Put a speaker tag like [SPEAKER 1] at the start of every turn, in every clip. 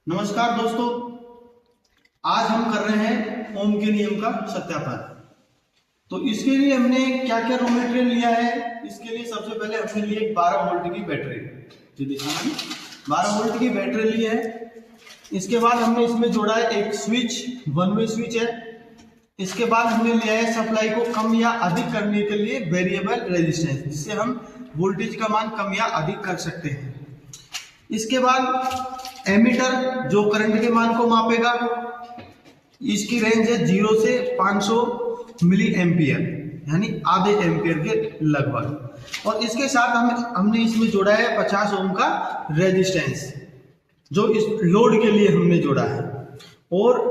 [SPEAKER 1] नमस्कार दोस्तों, आज हम कर रहे हैं ओम के नियम का सत्यापन। तो इसके लिए हमने क्या क्या रॉ मटेरियल लिया है। इसके लिए सबसे पहले हमने लिए 12 वोल्ट की बैटरी, जो दिखाना 12 वोल्ट की बैटरी ली है। इसके बाद हमने इसमें जोड़ा है एक स्विच, वन वे स्विच है। इसके बाद हमने लिया है सप्लाई को कम या अधिक करने के लिए वेरिएबल रेजिस्टेंस, जिससे हम वोल्टेज का मान कम या अधिक कर सकते हैं। इसके बाद एमीटर जो करंट के मान को मापेगा। इसकी रेंज है 0 से 500 मिली एम्पियर, यानी आधे एम्पियर के लगभग। और इसके साथ हमने इसमें जोड़ा है 50 ओम का रेजिस्टेंस, जो इस लोड के लिए हमने जोड़ा है। और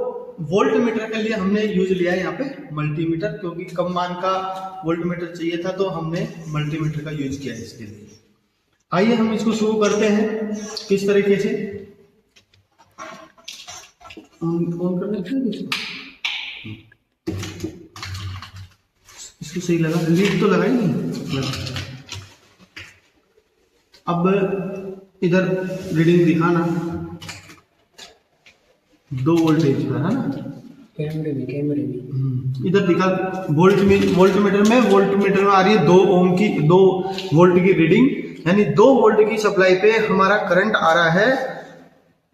[SPEAKER 1] वोल्ट मीटर के लिए हमने यूज लिया है यहाँ पे मल्टीमीटर, क्योंकि कम मान का वोल्ट मीटर चाहिए था, तो हमने मल्टीमीटर का यूज किया है इसके लिए। आइए हम इसको शुरू करते हैं किस तरीके से। ऑन करने इसको सही लगा, लीड तो लगाई नहीं लगा। अब इधर रीडिंग दिखाना 2 वोल्टेज पर, है ना। कैमरे में इधर दिखा वोल्ट मीटर में आ रही है 2 ओम की 2 वोल्ट की रीडिंग, यानी 2 वोल्ट की सप्लाई पे हमारा करंट आ रहा है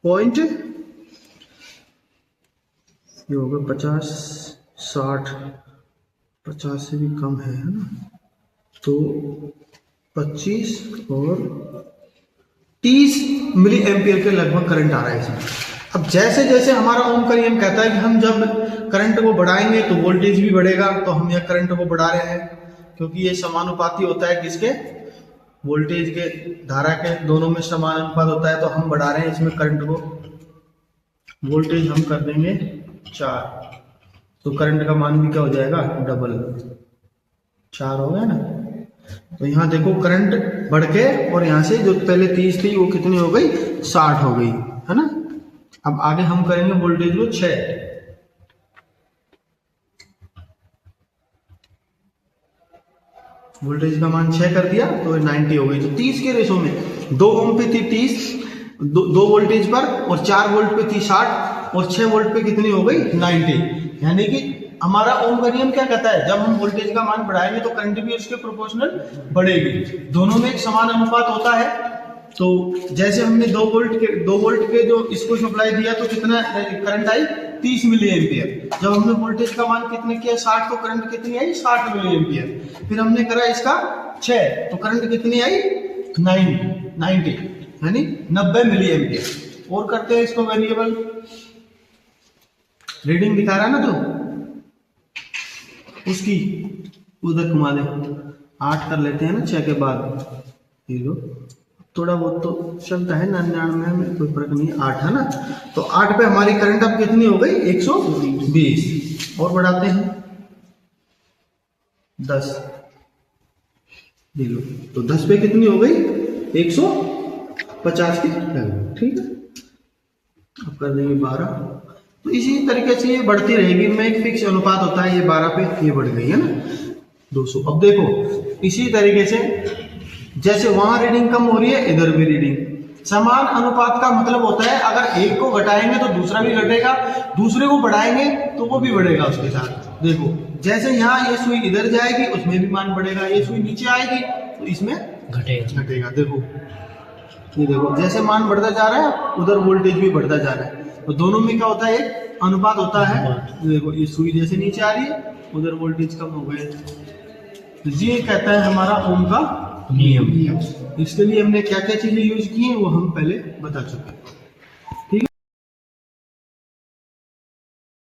[SPEAKER 1] पॉइंट, ये होगा 50, 60, 50 से भी कम है ना। तो 25 और 30 मिली एम्पियर के लगभग करंट आ रहा है इसमें। अब जैसे जैसे हमारा ओम का नियम कहता है कि हम जब करंट को बढ़ाएंगे तो वोल्टेज भी बढ़ेगा, तो हम यह करंट को बढ़ा रहे हैं, क्योंकि ये समानुपाती होता है किसके, वोल्टेज के धारा के, दोनों में समान अनुपात होता है। तो हम बढ़ा रहे हैं इसमें करंट को। वोल्टेज हम कर देंगे 4, तो करंट का मान भी क्या हो जाएगा, डबल 4 हो गया ना। तो यहाँ देखो करंट बढ़ के, और यहाँ से जो पहले 30 थी वो कितनी हो गई, 60 हो गई, है ना। अब आगे हम करेंगे वोल्टेज को 6। वोल्टेज का मान 6 कर दिया तो 90 हो गई। तो 30 के रेशो में 2 ओम पे थी 30, 2 वोल्टेज पर, और 4 वोल्ट पे थी 60, और 6 वोल्ट पे कितनी हो गई, 90। यानी कि हमारा ओम का नियम क्या कहता है, जब हम वोल्टेज का मान बढ़ाएंगे तो करंट भी उसके प्रोपोर्शनल बढ़ेगी। दोनों में एक समान अनुपात होता है। तो जैसे हमने 2 वोल्ट के जो इसको सप्लाई दिया, तो कितना करंट आई, 30 मिली एम्पियर। जब हमने वोल्टेज का मान कितने किया, 60, तो करंट कितनी आई, 60 मिली एम्पियर। फिर हमने करा इसका 6, तो करंट कितनी आई, 90, यानी 90 मिली एम्पियर। और करते हैं इसको वेरिएबल, रीडिंग दिखा रहा है ना, तो उसकी उधर घुमा दे, 8 कर लेते हैं ना 6 के बाद। थोड़ा बहुत तो चलता है, 99 में कोई फर्क नहीं है, 8 है ना। तो 8 पे हमारी करंट अब कितनी हो गई, 120। और बढ़ाते हैं 10, लो, तो 10 पे कितनी हो गई, 150 की लगभग, ठीक है। अब कर देंगे 12। तो इसी तरीके से ये बढ़ती रहेगी, में एक फिक्स अनुपात होता है, ये 12 पे ये बढ़ गई है ना 200। अब देखो इसी तरीके से जैसे वहां रीडिंग कम हो रही है, इधर भी रीडिंग समान अनुपात का मतलब होता है, अगर एक को घटाएंगे तो दूसरा भी घटेगा, दूसरे को बढ़ाएंगे तो वो भी बढ़ेगा उसके साथ। देखो जैसे यहाँ ये सुई इधर जाएगी, उसमें भी मान बढ़ेगा, ये सुई नीचे आएगी तो इसमें घटेगा। देखो ये देखो जैसे मान बढ़ता जा रहा है, उधर वोल्टेज भी बढ़ता जा रहा है। तो दोनों में क्या होता है, एक अनुपात होता है। देखो ये सुई जैसे नीचे आ रही है, उधर वोल्टेज कम हो गए। तो ये कहता है हमारा ओम का नियम। इसके लिए हमने क्या क्या चीजें यूज की हैं वो हम पहले बता चुके हैं।